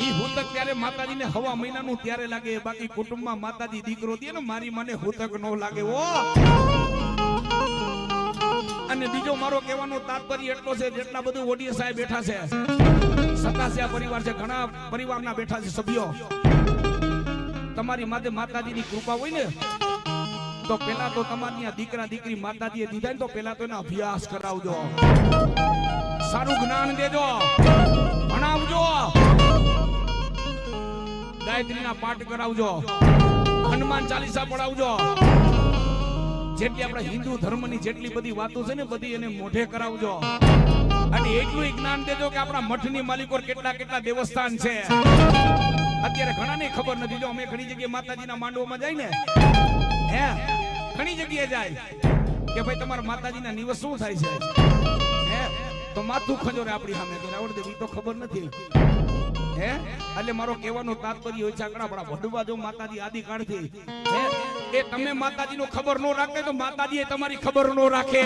ઈ હુતક ત્યારે માતાજીને હવા મહિનાનું ત્યારે લાગે, બાકી કુટુંબમાં માતાજી દીકરો દે ને મારી મને હુતક નો લાગે. ઓ અને બીજો મારો કહેવાનો તાત્પર્ય એટલો છે, જેટલા બધું ઓડિયો સાહેબ બેઠા છે, સતાસિયા પરિવાર છે, ઘણા પરિવારના બેઠા છે સભ્યો, તમારી માથે માતાજીની કૃપા હોય ને તો પેલા તો તમારી આ દીકરા દીકરી માતાજીએ દીધા ને તો પેલા તો એનો અભ્યાસ કરાવજો, સારું જ્ઞાન દેજો, ભણાવજો, ગાયત્રીના પાઠ કરાવજો, હનુમાન ચાલીસા પડાવજો, જેટલી આપણા હિન્દુ ધર્મની જેટલી બધી વાતો છે ને બધી એને મોઢે કરાવજો, અને એટલું જ્ઞાન દેજો કે આપણા મઠની માલિકો કેટલા કેટલા દેવસ્થાન છે. અત્યારે ઘણાને ખબર નથી. જો અમે ઘણી જગ્યાએ માતાજીના માંડવામાં જાય ને, હે ઘણી જગ્યાએ જાય કે ભાઈ તમારા માતાજીના નિવસ શું થાય છે, હે તો માથું ખજોરે આપણી સામે કે આવડે ઈ તો ખબર નથી. હે એટલે મારો કહેવાનો તાત્પર્ય હોય છે આપણા વડવા જો માતાજી આદિકાળથી, હે એ તમે માતાજીનો ખબર નો રાખે તો માતાજી તમારી ખબર નો રાખે.